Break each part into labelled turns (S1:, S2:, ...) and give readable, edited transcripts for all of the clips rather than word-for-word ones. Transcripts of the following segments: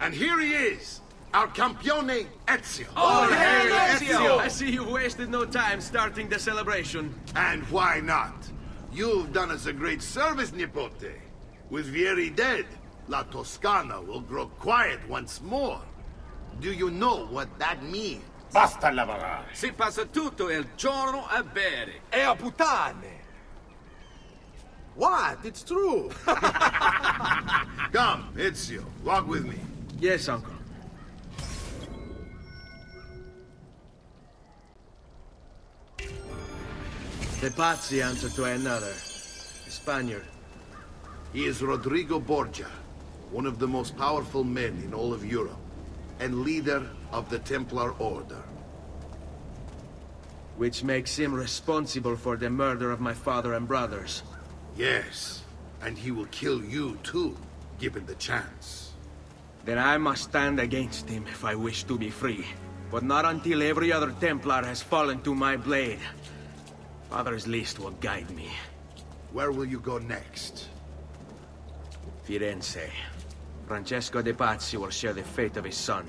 S1: And here he is, our campione Ezio.
S2: Oh, hey, Ezio! I see you wasted no time starting the celebration.
S1: And why not? You've done us a great service, Nipote. With Vieri dead, La Toscana will grow quiet once more. Do you know what that means?
S3: Basta lavorare.
S2: Si passa tutto il giorno a bere.
S4: E a puttane! What? It's true!
S1: Come, Ezio, walk with me.
S2: Yes, uncle. The Pazzi answer to another. A Spaniard.
S1: He is Rodrigo Borgia, one of the most powerful men in all of Europe, and leader of the Templar Order.
S2: Which makes him responsible for the murder of my father and brothers.
S1: Yes, and he will kill you too, given the chance.
S2: Then I must stand against him if I wish to be free. But not until every other Templar has fallen to my blade. Father's list will guide me.
S1: Where will you go next?
S2: Firenze. Francesco de Pazzi will share the fate of his son.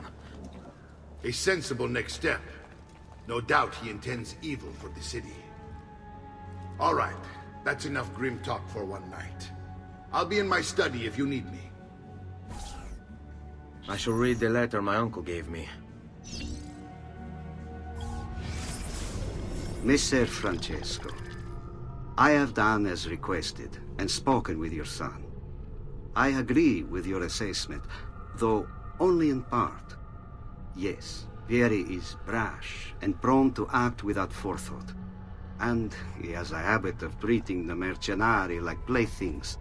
S1: A sensible next step. No doubt he intends evil for the city. All right, that's enough grim talk for one night. I'll be in my study if you need me.
S2: I shall read the letter my uncle gave me.
S5: Messer Francesco, I have done as requested and spoken with your son. I agree with your assessment, though only in part. Yes, Vieri is brash and prone to act without forethought. And he has a habit of treating the mercenari like playthings.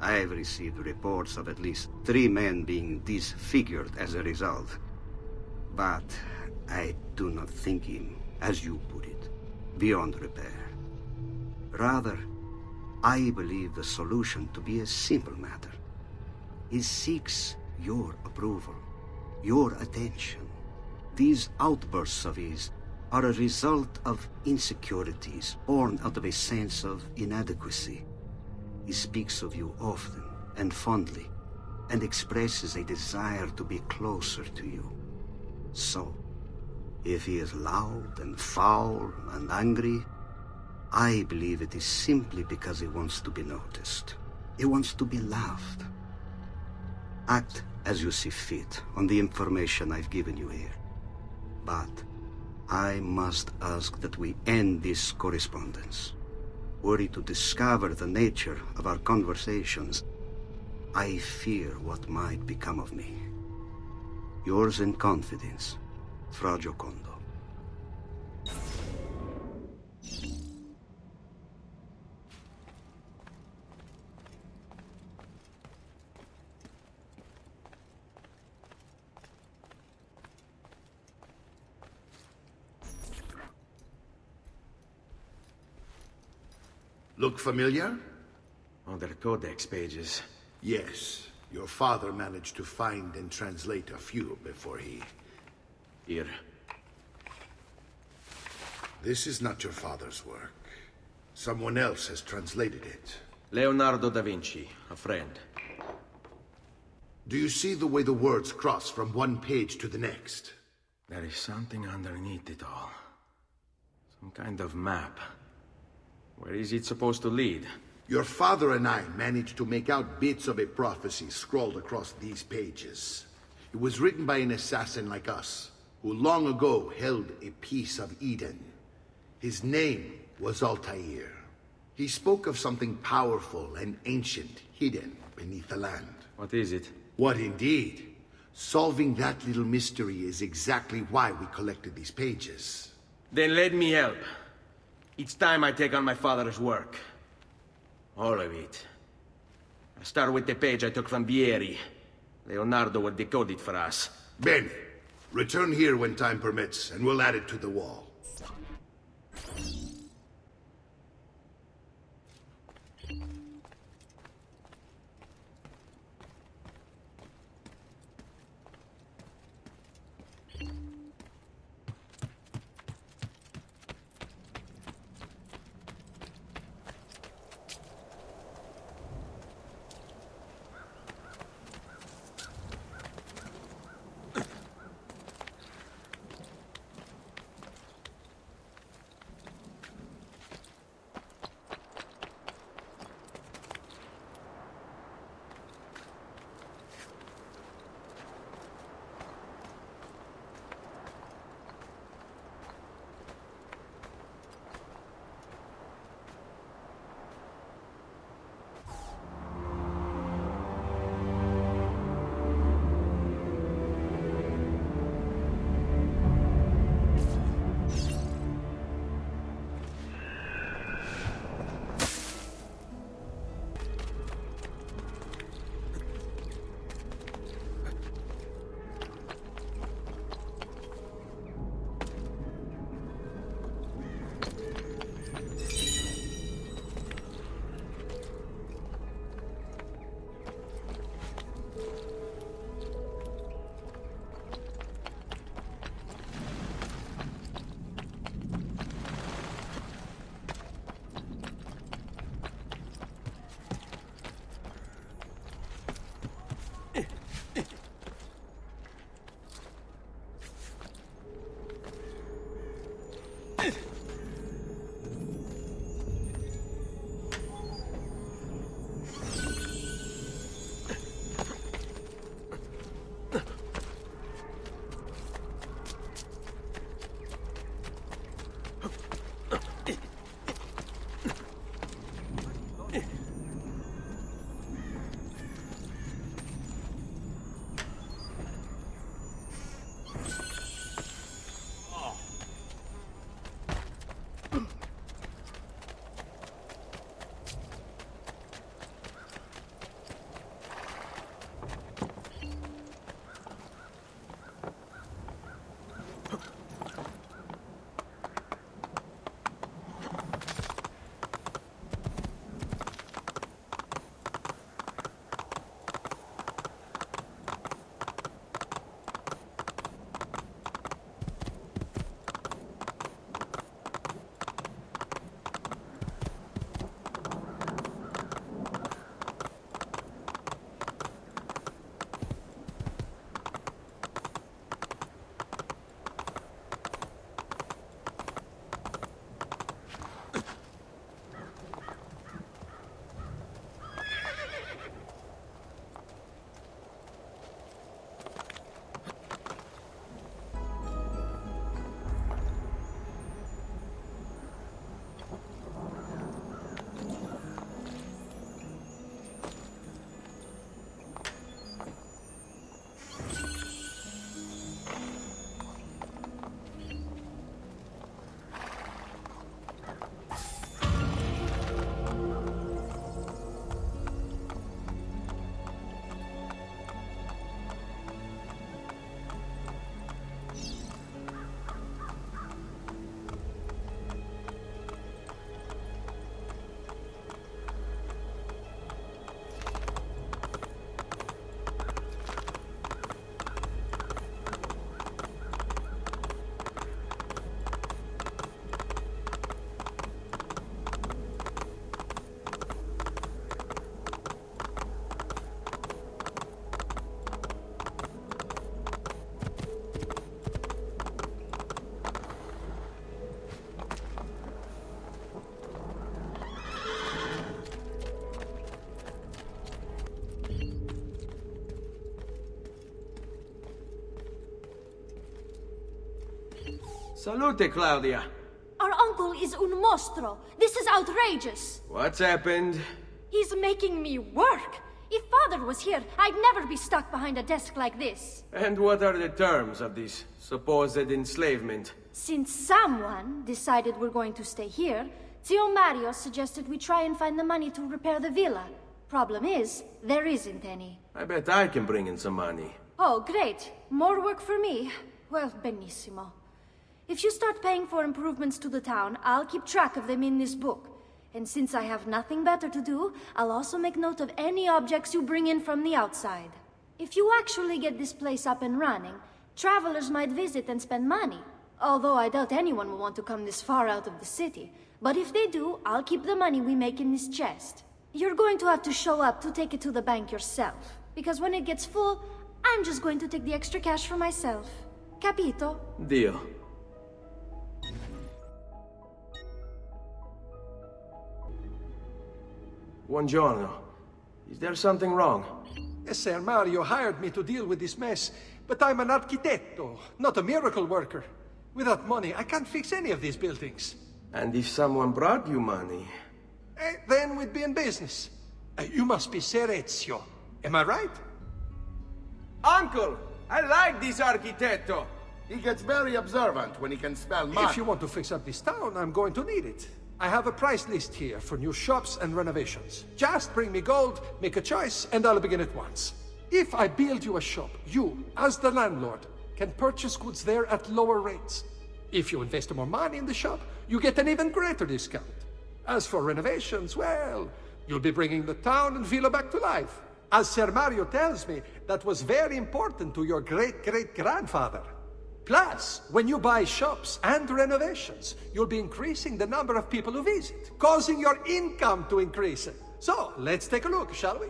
S5: I have received reports of at least 3 men being disfigured as a result. But I do not think him, as you put it, beyond repair. Rather, I believe the solution to be a simple matter. He seeks your approval, your attention. These outbursts of his are a result of insecurities born out of a sense of inadequacy. He speaks of you often and fondly, and expresses a desire to be closer to you. So, if he is loud and foul and angry, I believe it is simply because he wants to be noticed. He wants to be loved. Act as you see fit on the information I've given you here. But I must ask that we end this correspondence. Were he to discover the nature of our conversations, I fear what might become of me. Yours in confidence, Fra Giocondo.
S1: Look familiar?
S2: On their codex pages.
S1: Yes. Your father managed to find and translate a few before he...
S2: Here.
S1: This is not your father's work. Someone else has translated it.
S2: Leonardo da Vinci, a friend.
S1: Do you see the way the words cross from one page to the next?
S2: There is something underneath it all. Some kind of map. Where is it supposed to lead?
S1: Your father and I managed to make out bits of a prophecy scrawled across these pages. It was written by an assassin like us, who long ago held a piece of Eden. His name was Altair. He spoke of something powerful and ancient hidden beneath the land.
S2: What is it?
S1: What indeed? Solving that little mystery is exactly why we collected these pages.
S2: Then let me help. It's time I take on my father's work. All of it. I'll start with the page I took from Vieri. Leonardo will decode it for us.
S1: Bene. Return here when time permits, and we'll add it to the wall.
S2: Salute, Claudia.
S3: Our uncle is un mostro. This is outrageous.
S2: What's happened?
S3: He's making me work. If Father was here, I'd never be stuck behind a desk like this.
S2: And what are the terms of this supposed enslavement?
S3: Since someone decided we're going to stay here, Zio Mario suggested we try and find the money to repair the villa. Problem is, there isn't any.
S2: I bet I can bring in some money.
S3: Oh, great. More work for me. Well, benissimo. If you start paying for improvements to the town, I'll keep track of them in this book. And since I have nothing better to do, I'll also make note of any objects you bring in from the outside. If you actually get this place up and running, travelers might visit and spend money. Although I doubt anyone will want to come this far out of the city. But if they do, I'll keep the money we make in this chest. You're going to have to show up to take it to the bank yourself. Because when it gets full, I'm just going to take the extra cash for myself. Capito?
S2: Deal. Buongiorno. Is there something wrong?
S4: Ser Mario hired me to deal with this mess, but I'm an architetto, not a miracle worker. Without money, I can't fix any of these buildings.
S2: And if someone brought you money?
S4: Then we'd be in business. You must be Ser Ezio. Am I right?
S2: Uncle! I like this architetto!
S1: He gets very observant when he can spell money.
S4: If you want to fix up this town, I'm going to need it. I have a price list here for new shops and renovations. Just bring me gold, make a choice, and I'll begin at once. If I build you a shop, you, as the landlord, can purchase goods there at lower rates. If you invest more money in the shop, you get an even greater discount. As for renovations, well, you'll be bringing the town and villa back to life. As Ser Mario tells me, that was very important to your great-great-grandfather. Plus, when you buy shops and renovations, you'll be increasing the number of people who visit, causing your income to increase. So, let's take a look, shall we?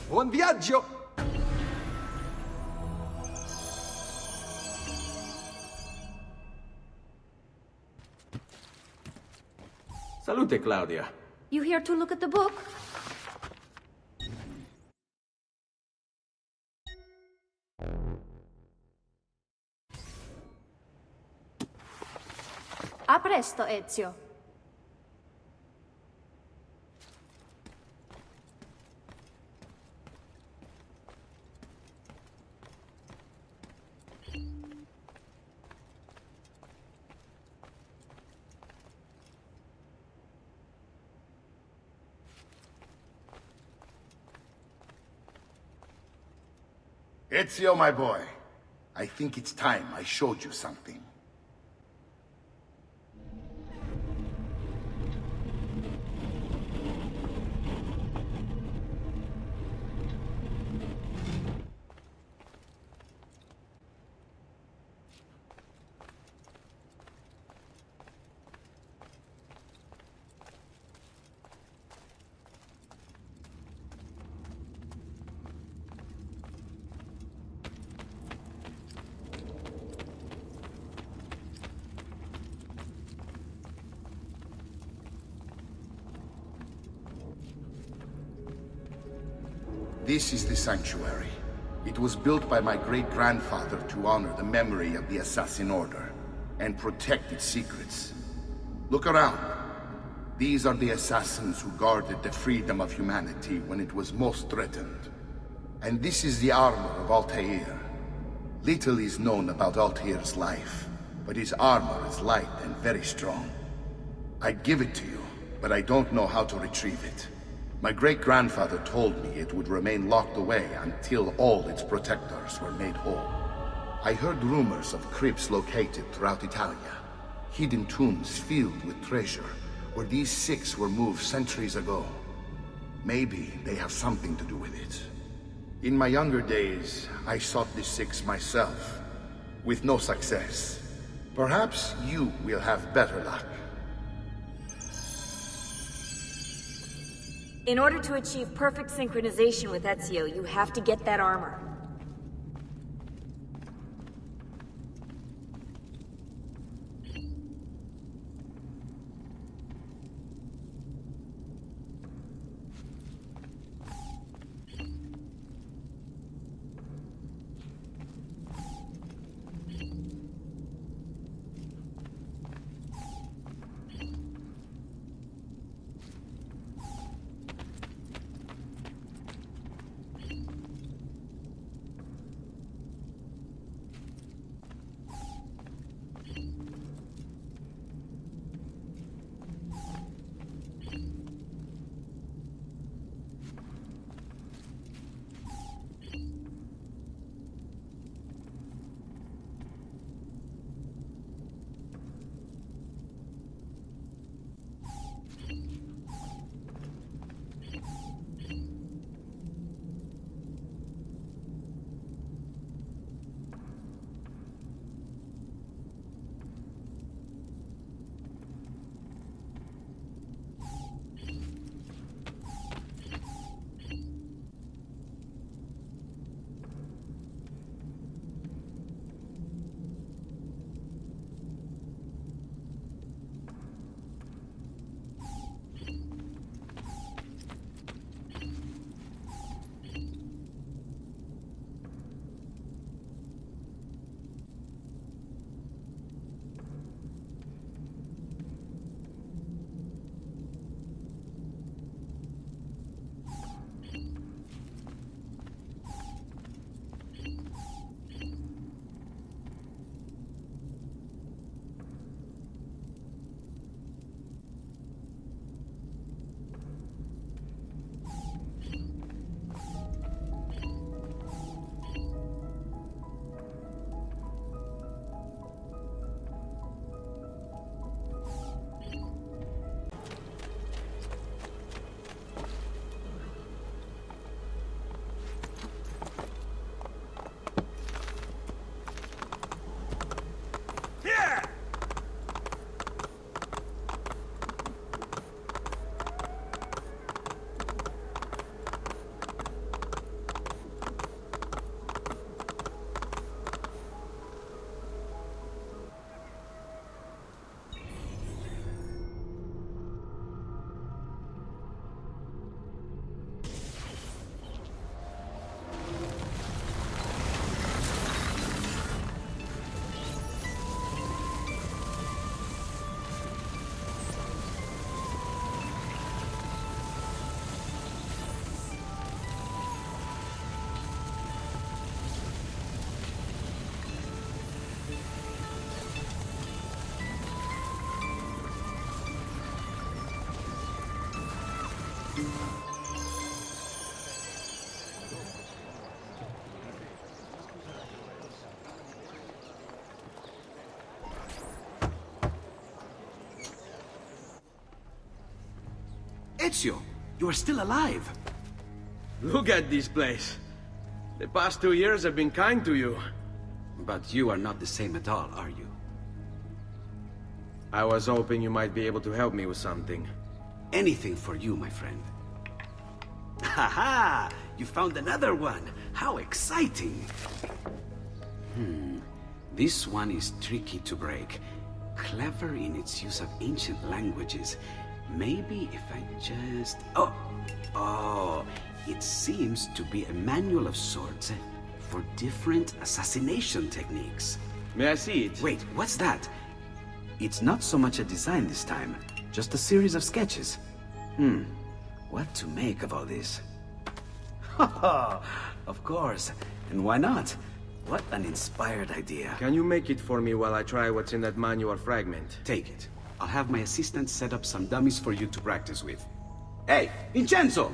S4: Buon viaggio!
S2: Salute, Claudia.
S3: You here to look at the book? A presto, Ezio.
S1: Ezio, my boy, I think it's time I showed you something. This is the sanctuary. It was built by my great-grandfather to honor the memory of the Assassin Order and protect its secrets. Look around. These are the assassins who guarded the freedom of humanity when it was most threatened. And this is the armor of Altair. Little is known about Altair's life, but his armor is light and very strong. I'd give it to you, but I don't know how to retrieve it. My great-grandfather told me it would remain locked away until all its protectors were made whole. I heard rumors of crypts located throughout Italia, hidden tombs filled with treasure, where these six were moved centuries ago. Maybe they have something to do with it. In my younger days, I sought the six myself, with no success. Perhaps you will have better luck.
S6: In order to achieve perfect synchronization with Ezio, you have to get that armor.
S5: Ezio, you are still alive.
S2: Look at this place. The past 2 years have been kind to you.
S5: But you are not the same at all, are you?
S2: I was hoping you might be able to help me with something.
S5: Anything for you, my friend. Ha-ha! You found another one! How exciting! This one is tricky to break. Clever in its use of ancient languages. Maybe if I just... Oh, it seems to be a manual of sorts for different assassination techniques.
S2: May I see it?
S5: Wait, what's that? It's not so much a design this time, just a series of sketches. What to make of all this? Of course, and why not? What an inspired idea.
S2: Can you make it for me while I try what's in that manual fragment?
S5: Take it. I'll have my assistant set up some dummies for you to practice with. Hey, Vincenzo!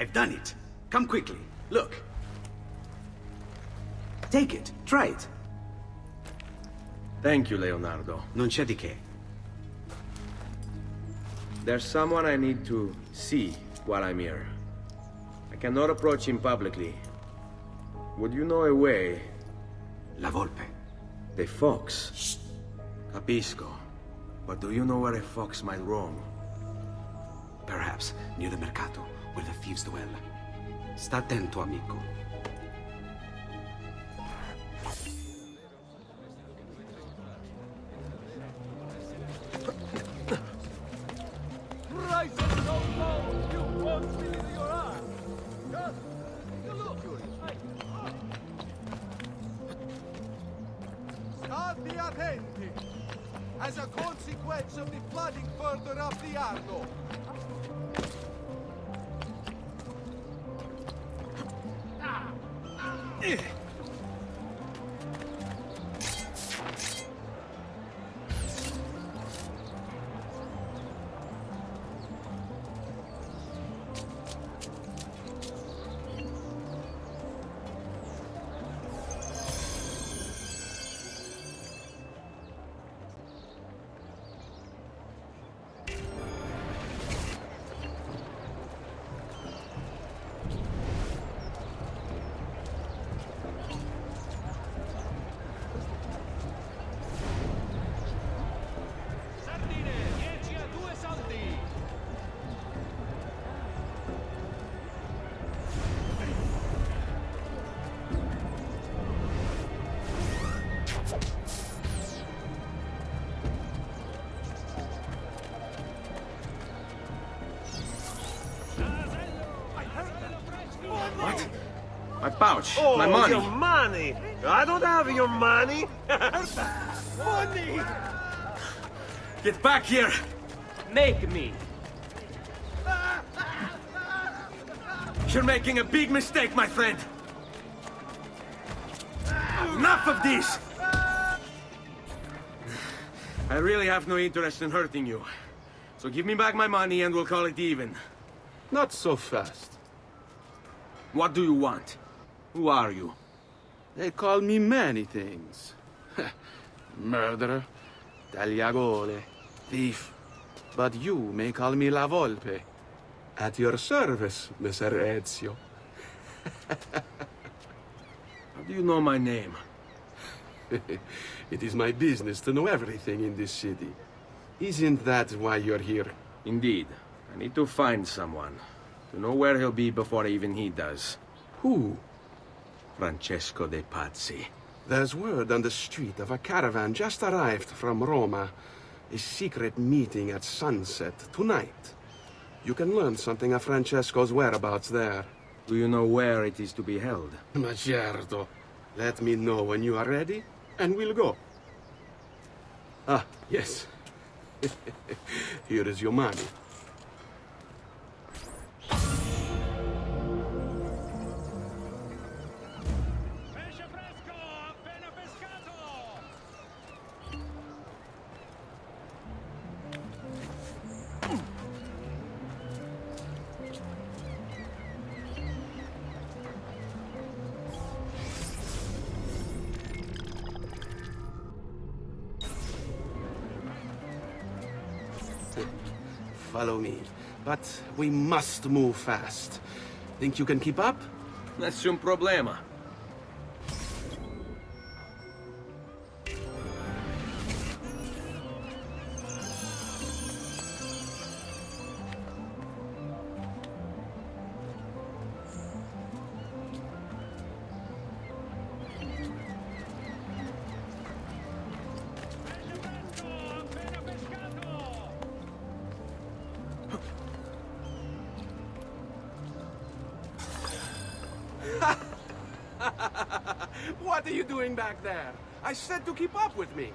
S7: I've done it. Come quickly. Look. Take it. Try it.
S2: Thank you, Leonardo.
S7: Non c'è di che.
S2: There's someone I need to see while I'm here. I cannot approach him publicly. Would you know a way?
S7: La volpe.
S2: The fox. Shh. Capisco. But do you know where a fox might roam?
S7: Perhaps near the mercato, where the thieves dwell. Sta attento, amico.
S8: State attenti! As a consequence of the flooding further up the Arno,
S2: What? My pouch.
S9: Oh,
S2: my money.
S9: your money! I don't have your money! Money!
S2: Get back here!
S9: Make me!
S2: You're making a big mistake, my friend! Enough of this! I really have no interest in hurting you. So give me back my money and we'll call it even.
S10: Not so fast.
S2: What do you want? Who are you?
S10: They call me many things. Murderer, tagliagole, thief. But you may call me La Volpe. At your service, Messer Ezio.
S2: How do you know my name?
S10: It is my business to know everything in this city. Isn't that why you're here?
S2: Indeed. I need to find someone. To know where he'll be before even he does.
S10: Who?
S2: Francesco de Pazzi.
S10: There's word on the street of a caravan just arrived from Roma. A secret meeting at sunset tonight. You can learn something of Francesco's whereabouts there.
S2: Do you know where it is to be held?
S10: Ma certo. Let me know when you are ready, and we'll go. Ah, yes. Here is your money. Follow me. But we must move fast. Think you can keep up?
S2: Nessun problema.
S10: What are you doing back there? I said to keep up with me.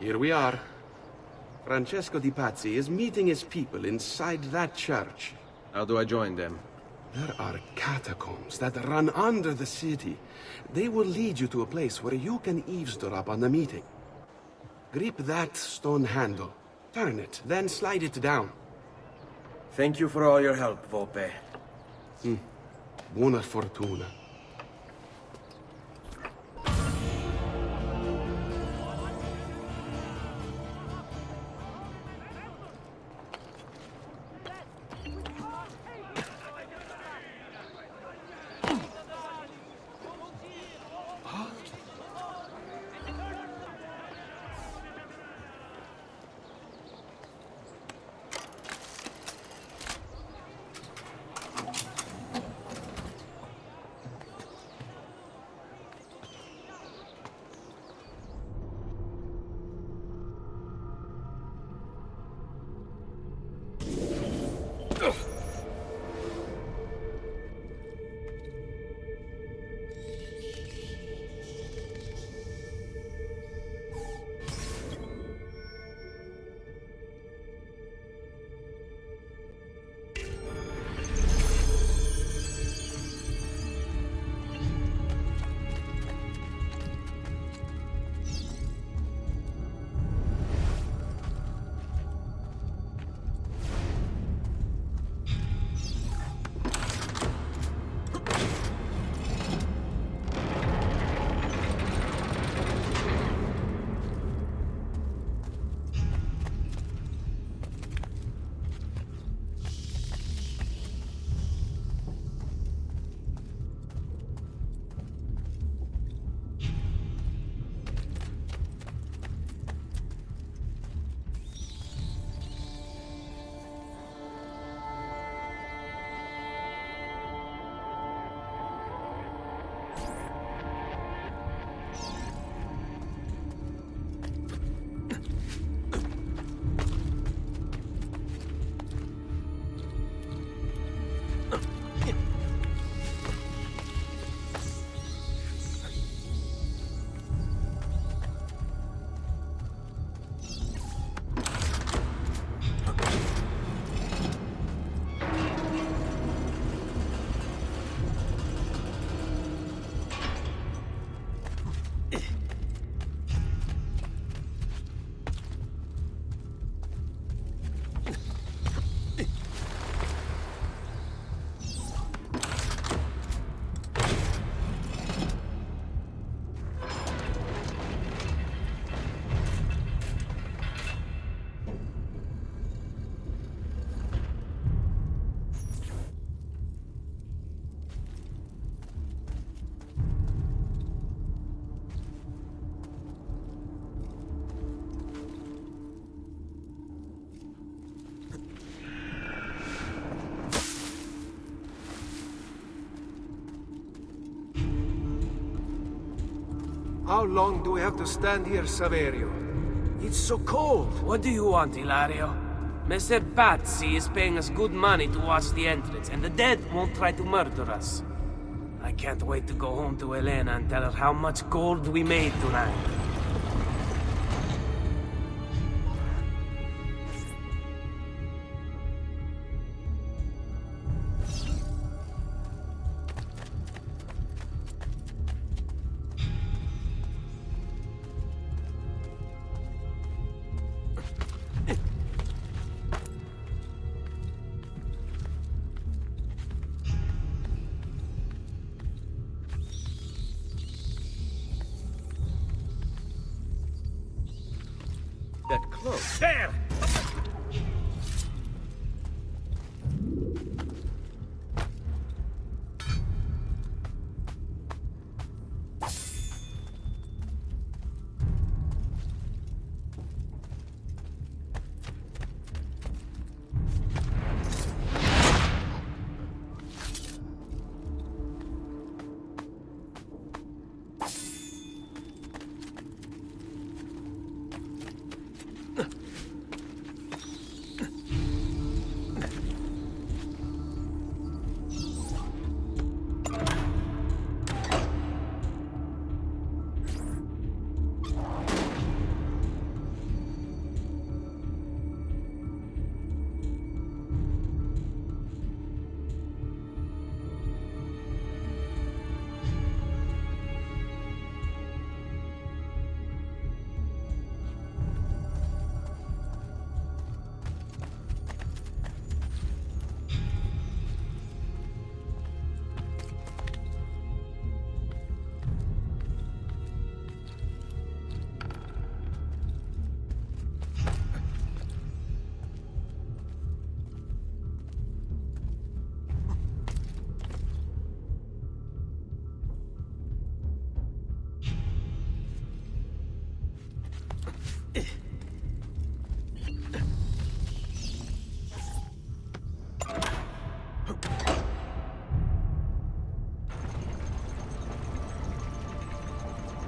S10: Here we are. Francesco Di Pazzi is meeting his people inside that church.
S2: How do I join them?
S10: There are catacombs that run under the city. They will lead you to a place where you can eavesdrop on the meeting. Grip that stone handle. Turn it, then slide it down.
S2: Thank you for all your help, Volpe.
S10: Buona fortuna.
S11: How long do we have to stand here, Saverio?
S12: It's so cold. What do you want, Ilario? Messer Pazzi is paying us good money to watch the entrance, and the dead won't try to murder us. I can't wait to go home to Elena and tell her how much gold we made tonight.
S2: That close.
S12: There!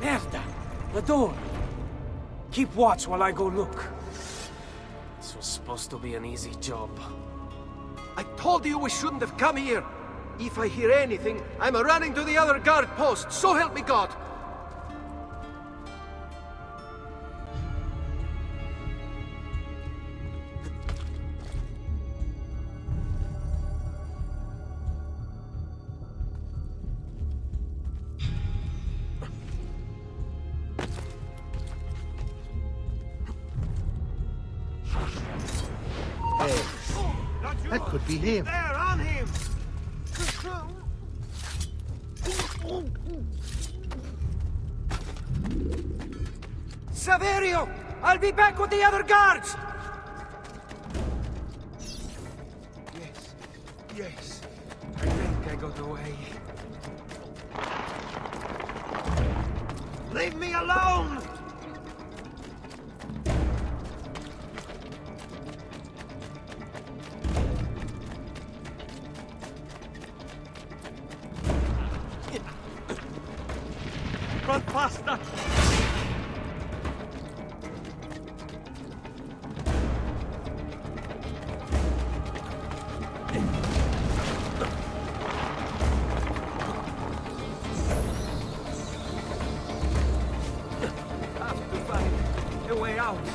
S12: Merda! The door! Keep watch while I go look. This was supposed to be an easy job.
S11: I told you we shouldn't have come here. If I hear anything, I'm running to the other guard post. So help me God.
S1: That could be him.
S9: There, on him!
S11: Saverio! I'll be back with the other guards!
S12: Yes. I think I got away.
S9: Leave me alone! Run faster!
S11: Have to find a way out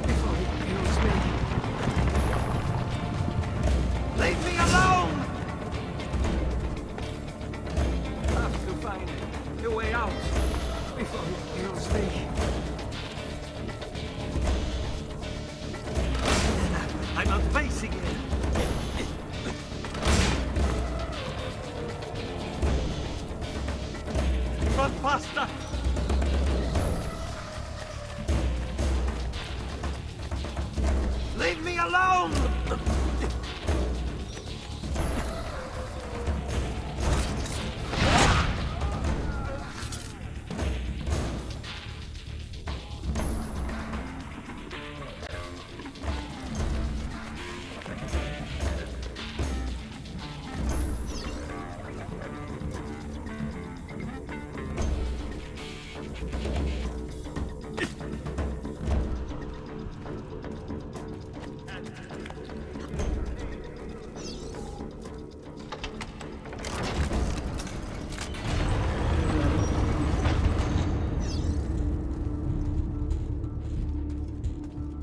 S11: before he kills me.
S9: Leave me alone!
S11: Have to find a way out before he kills me.
S9: I'm not facing it. Run faster! Leave me alone!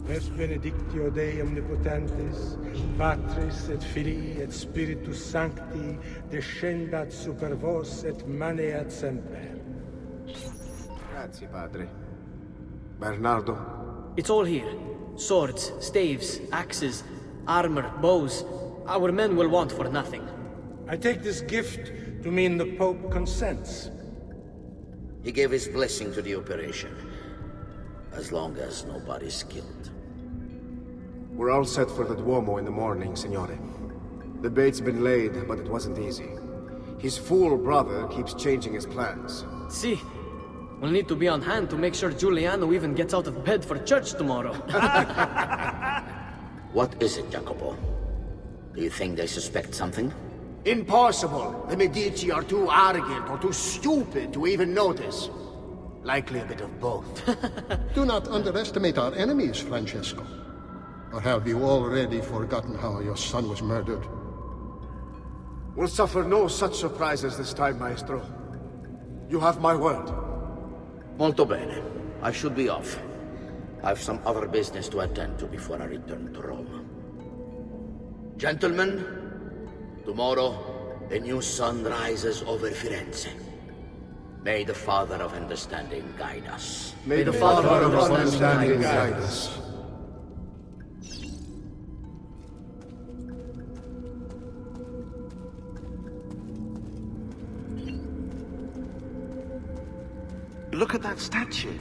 S13: Res benedictio Dei omnipotentes, Patris et Filii et Spiritus Sancti, descendat super vos et maneat semper.
S14: Grazie, Padre. Bernardo?
S15: It's all here. Swords, staves, axes, armor, bows. Our men will want for nothing.
S13: I take this gift to mean the Pope consents.
S16: He gave his blessing to the operation, as long as nobody's killed.
S14: We're all set for the Duomo in the morning, Signore. The bait's been laid, but it wasn't easy. His fool brother keeps changing his plans.
S15: See, we'll need to be on hand to make sure Giuliano even gets out of bed for church tomorrow.
S16: What is it, Jacopo? Do you think they suspect something?
S17: Impossible! The Medici are too arrogant or too stupid to even notice. Likely a bit of both.
S18: Do not underestimate our enemies, Francesco. Or have you already forgotten how your son was murdered?
S14: We'll suffer no such surprises this time, Maestro. You have my word.
S16: Molto bene. I should be off. I've some other business to attend to before I return to Rome. Gentlemen, tomorrow, a new sun rises over Firenze. May the Father of Understanding guide us.
S14: May the Father of Understanding guide us.
S19: Look at that statue.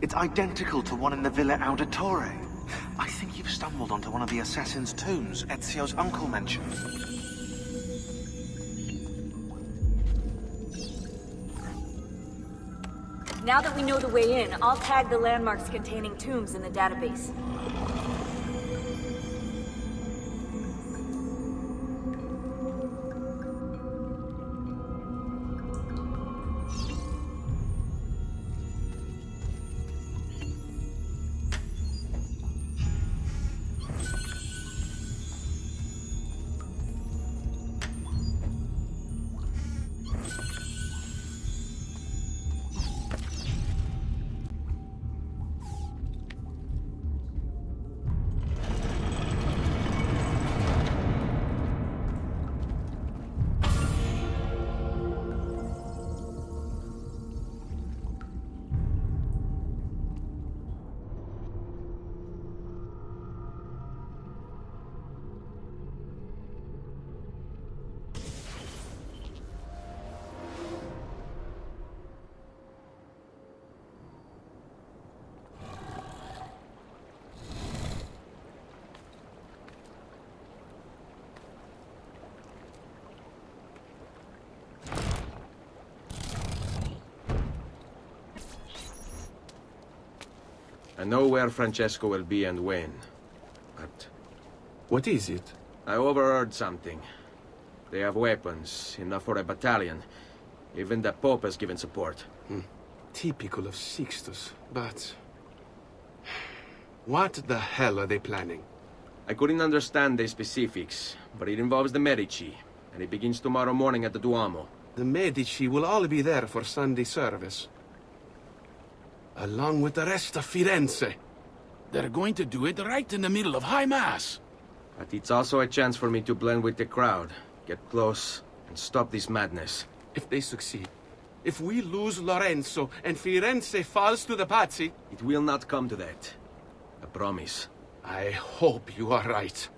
S19: It's identical to one in the Villa Auditore. I think you've stumbled onto one of the assassin's tombs Ezio's uncle mentioned.
S6: Now that we know the way in, I'll tag the landmarks containing tombs in the database.
S2: I know where Francesco will be and when. But...
S10: What is it?
S2: I overheard something. They have weapons, enough for a battalion. Even the Pope has given support.
S10: Typical of Sixtus, but... What the hell are they planning?
S2: I couldn't understand the specifics, but it involves the Medici, and it begins tomorrow morning at the Duomo.
S10: The Medici will all be there for Sunday service. Along with the rest of Firenze.
S20: They're going to do it right in the middle of High Mass.
S2: But it's also a chance for me to blend with the crowd, get close, and stop this madness.
S10: If they succeed, if we lose Lorenzo and Firenze falls to the Pazzi...
S2: It will not come to that. I promise.
S10: I hope you are right.